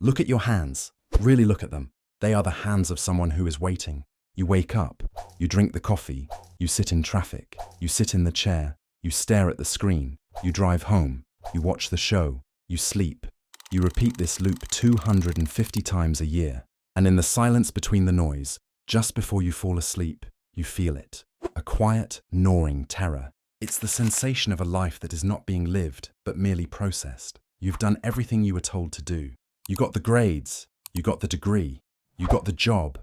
Look at your hands. Really look at them. They are the hands of someone who is waiting. You wake up, you drink the coffee, you sit in traffic, you sit in the chair, you stare at the screen, you drive home, you watch the show, you sleep. You repeat this loop 250 times a year. And in the silence between the noise, just before you fall asleep, you feel it. A quiet, gnawing terror. It's the sensation of a life that is not being lived, but merely processed. You've done everything you were told to do. You got the grades, you got the degree, you got the job,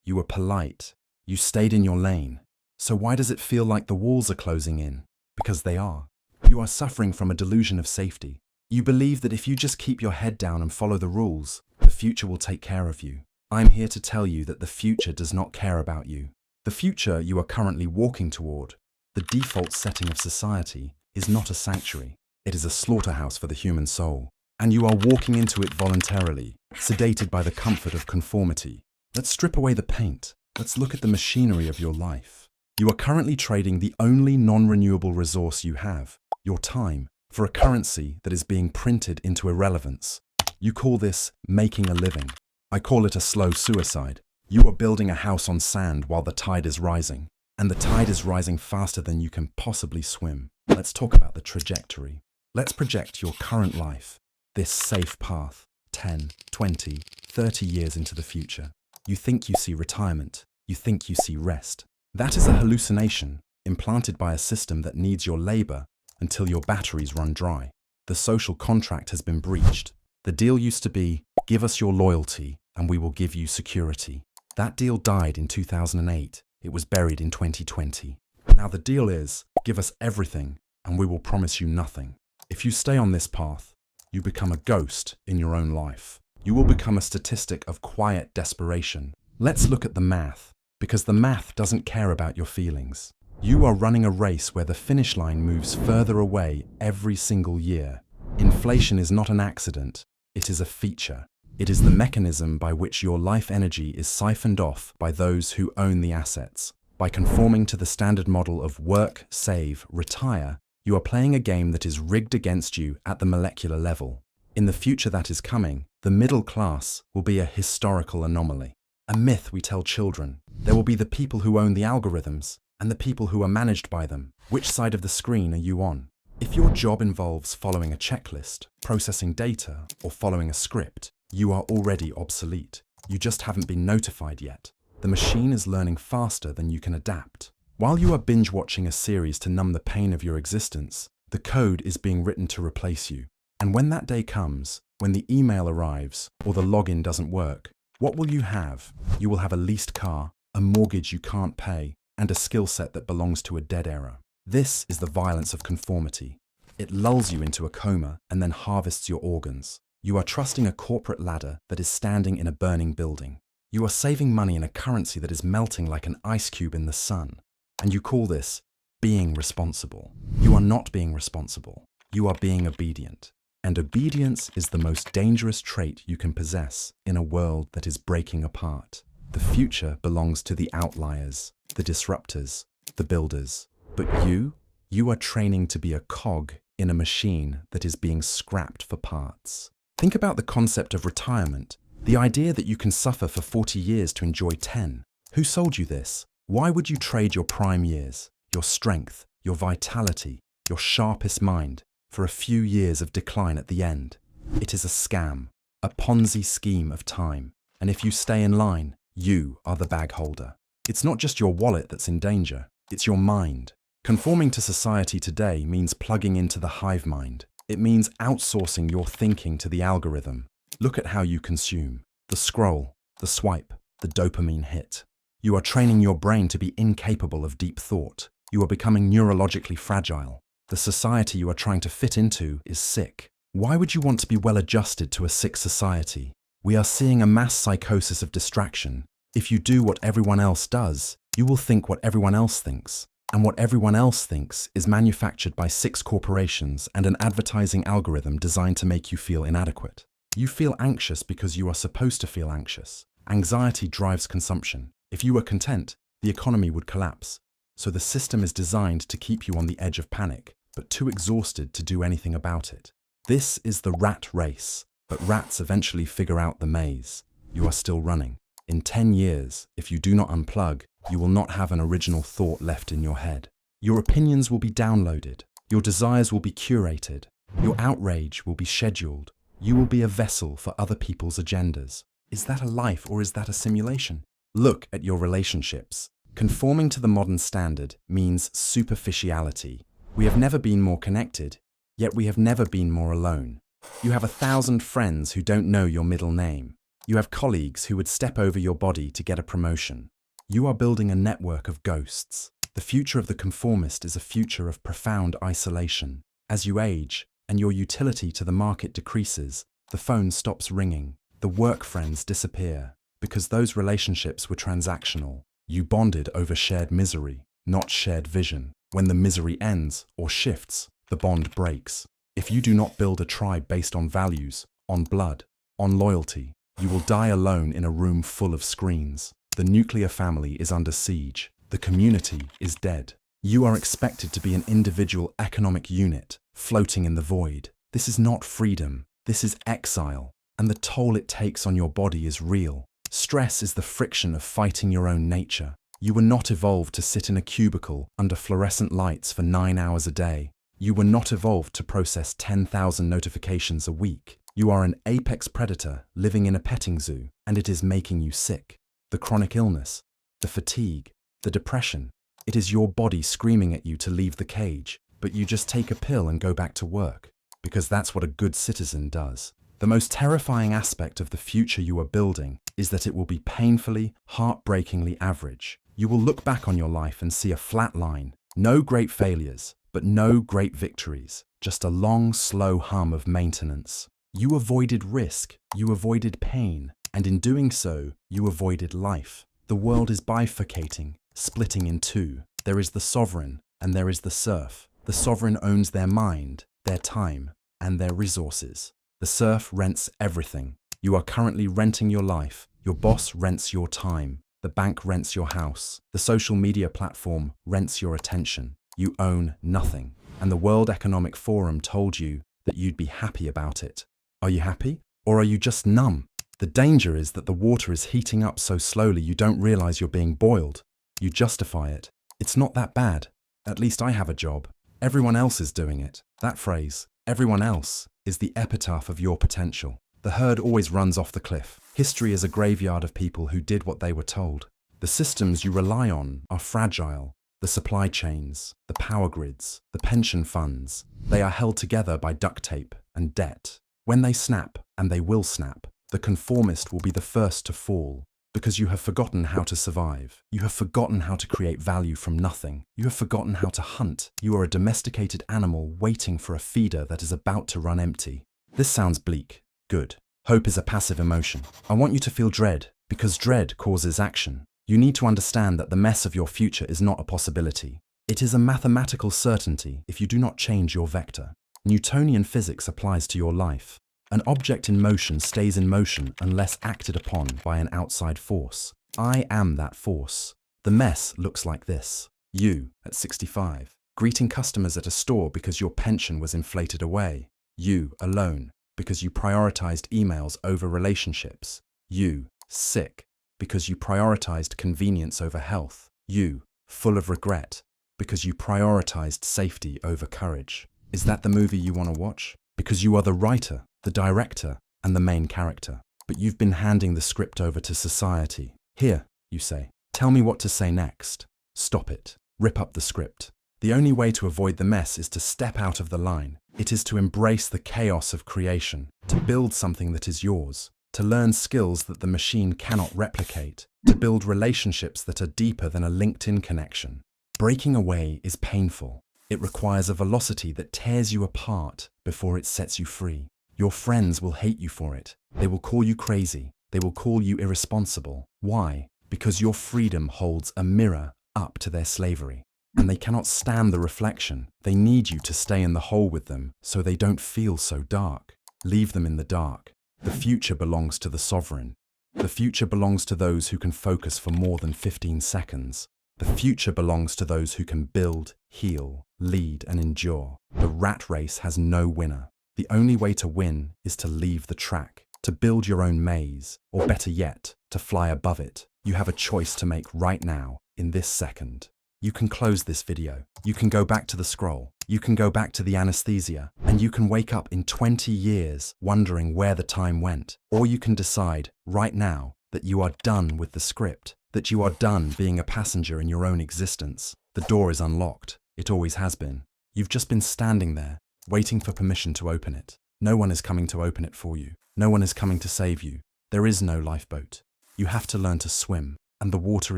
you were polite, you stayed in your lane. So why does it feel like the walls are closing in? Because they are. You are suffering from a delusion of safety. You believe that if you just keep your head down and follow the rules, the future will take care of you. I'm here to tell you that the future does not care about you. The future you are currently walking toward, the default setting of society, is not a sanctuary. It is a slaughterhouse for the human soul. And you are walking into it voluntarily, sedated by the comfort of conformity. Let's strip away the paint. Let's look at the machinery of your life. You are currently trading the only non-renewable resource you have, your time, for a currency that is being printed into irrelevance. You call this making a living. I call it a slow suicide. You are building a house on sand while the tide is rising, and the tide is rising faster than you can possibly swim. Let's talk about the trajectory. Let's project your current life, this safe path, 10, 20, 30 years into the future. You think you see retirement. You think you see rest. That is a hallucination implanted by a system that needs your labor until your batteries run dry. The social contract has been breached. The deal used to be, give us your loyalty and we will give you security. That deal died in 2008. It was buried in 2020. Now the deal is, give us everything and we will promise you nothing. If you stay on this path, you become a ghost in your own life. You will become a statistic of quiet desperation. Let's look at the math, because the math doesn't care about your feelings. You are running a race where the finish line moves further away every single year. Inflation is not an accident, it is a feature. It is the mechanism by which your life energy is siphoned off by those who own the assets. By conforming to the standard model of work, save, retire, you are playing a game that is rigged against you at the molecular level. In the future that is coming, the middle class will be a historical anomaly. A myth we tell children. There will be the people who own the algorithms and the people who are managed by them. Which side of the screen are you on? If your job involves following a checklist, processing data, or following a script, you are already obsolete. You just haven't been notified yet. The machine is learning faster than you can adapt. While you are binge-watching a series to numb the pain of your existence, the code is being written to replace you. And when that day comes, when the email arrives or the login doesn't work, what will you have? You will have a leased car, a mortgage you can't pay, and a skill set that belongs to a dead era. This is the violence of conformity. It lulls you into a coma and then harvests your organs. You are trusting a corporate ladder that is standing in a burning building. You are saving money in a currency that is melting like an ice cube in the sun. And you call this being responsible. You are not being responsible. You are being obedient. And obedience is the most dangerous trait you can possess in a world that is breaking apart. The future belongs to the outliers, the disruptors, the builders. But you are training to be a cog in a machine that is being scrapped for parts. Think about the concept of retirement, the idea that you can suffer for 40 years to enjoy 10. Who sold you this? Why would you trade your prime years, your strength, your vitality, your sharpest mind, for a few years of decline at the end? It is a scam, a Ponzi scheme of time. And if you stay in line, you are the bag holder. It's not just your wallet that's in danger, it's your mind. Conforming to society today means plugging into the hive mind. It means outsourcing your thinking to the algorithm. Look at how you consume. The scroll, the swipe, the dopamine hit. You are training your brain to be incapable of deep thought. You are becoming neurologically fragile. The society you are trying to fit into is sick. Why would you want to be well adjusted to a sick society? We are seeing a mass psychosis of distraction. If you do what everyone else does, you will think what everyone else thinks. And what everyone else thinks is manufactured by 6 corporations and an advertising algorithm designed to make you feel inadequate. You feel anxious because you are supposed to feel anxious. Anxiety drives consumption. If you were content, the economy would collapse. So the system is designed to keep you on the edge of panic, but too exhausted to do anything about it. This is the rat race. But rats eventually figure out the maze. You are still running. In 10 years, if you do not unplug, you will not have an original thought left in your head. Your opinions will be downloaded. Your desires will be curated. Your outrage will be scheduled. You will be a vessel for other people's agendas. Is that a life or is that a simulation? Look at your relationships. Conforming to the modern standard means superficiality. We have never been more connected, yet we have never been more alone. You have 1,000 friends who don't know your middle name. You have colleagues who would step over your body to get a promotion. You are building a network of ghosts. The future of the conformist is a future of profound isolation. As you age and your utility to the market decreases, the phone stops ringing. The work friends disappear because those relationships were transactional. You bonded over shared misery, not shared vision. When the misery ends or shifts, the bond breaks. If you do not build a tribe based on values, on blood, on loyalty, you will die alone in a room full of screens. The nuclear family is under siege. The community is dead. You are expected to be an individual economic unit, floating in the void. This is not freedom. This is exile. And the toll it takes on your body is real. Stress is the friction of fighting your own nature. You were not evolved to sit in a cubicle under fluorescent lights for 9 hours a day. You were not evolved to process 10,000 notifications a week. You are an apex predator living in a petting zoo, and it is making you sick. The chronic illness, the fatigue, the depression. It is your body screaming at you to leave the cage, but you just take a pill and go back to work, because that's what a good citizen does. The most terrifying aspect of the future you are building is that it will be painfully, heartbreakingly average. You will look back on your life and see a flat line. No great failures, but no great victories. Just a long, slow hum of maintenance. You avoided risk, you avoided pain, and in doing so, you avoided life. The world is bifurcating, splitting in two. There is the sovereign, and there is the serf. The sovereign owns their mind, their time, and their resources. The serf rents everything. You are currently renting your life. Your boss rents your time. The bank rents your house. The social media platform rents your attention. You own nothing. And the World Economic Forum told you that you'd be happy about it. Are you happy? Or are you just numb? The danger is that the water is heating up so slowly you don't realize you're being boiled. You justify it. It's not that bad. At least I have a job. Everyone else is doing it. That phrase, everyone else, is the epitaph of your potential. The herd always runs off the cliff. History is a graveyard of people who did what they were told. The systems you rely on are fragile. The supply chains, the power grids, the pension funds, they are held together by duct tape and debt. When they snap, and they will snap, the conformist will be the first to fall. Because you have forgotten how to survive. You have forgotten how to create value from nothing. You have forgotten how to hunt. You are a domesticated animal waiting for a feeder that is about to run empty. This sounds bleak. Good. Hope is a passive emotion. I want you to feel dread, because dread causes action. You need to understand that the mess of your future is not a possibility. It is a mathematical certainty if you do not change your vector. Newtonian physics applies to your life. An object in motion stays in motion unless acted upon by an outside force. I am that force. The mess looks like this. You, at 65, greeting customers at a store because your pension was inflated away. You, alone, because you prioritized emails over relationships. You, sick, because you prioritized convenience over health. You, full of regret, because you prioritized safety over courage. Is that the movie you want to watch? Because you are the writer, the director, and the main character. But you've been handing the script over to society. Here, you say, tell me what to say next. Stop it. Rip up the script. The only way to avoid the mess is to step out of the line. It is to embrace the chaos of creation, to build something that is yours, to learn skills that the machine cannot replicate, to build relationships that are deeper than a LinkedIn connection. Breaking away is painful. It requires a velocity that tears you apart before it sets you free. Your friends will hate you for it. They will call you crazy. They will call you irresponsible. Why? Because your freedom holds a mirror up to their slavery. And they cannot stand the reflection. They need you to stay in the hole with them so they don't feel so dark. Leave them in the dark. The future belongs to the sovereign. The future belongs to those who can focus for more than 15 seconds. The future belongs to those who can build, heal, lead, and endure. The rat race has no winner. The only way to win is to leave the track, to build your own maze, or better yet, to fly above it. You have a choice to make right now, in this second. You can close this video. You can go back to the scroll. You can go back to the anesthesia. And you can wake up in 20 years wondering where the time went. Or you can decide right now that you are done with the script, that you are done being a passenger in your own existence. The door is unlocked. It always has been. You've just been standing there, waiting for permission to open it. No one is coming to open it for you. No one is coming to save you. There is no lifeboat. You have to learn to swim, and the water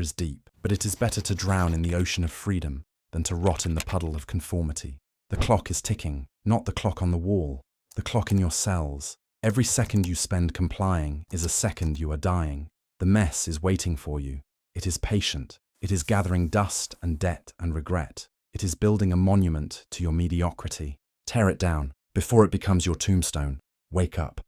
is deep, but it is better to drown in the ocean of freedom than to rot in the puddle of conformity. The clock is ticking, not the clock on the wall, the clock in your cells. Every second you spend complying is a second you are dying. The mess is waiting for you. It is patient. It is gathering dust and debt and regret. It is building a monument to your mediocrity. Tear it down before it becomes your tombstone. Wake up.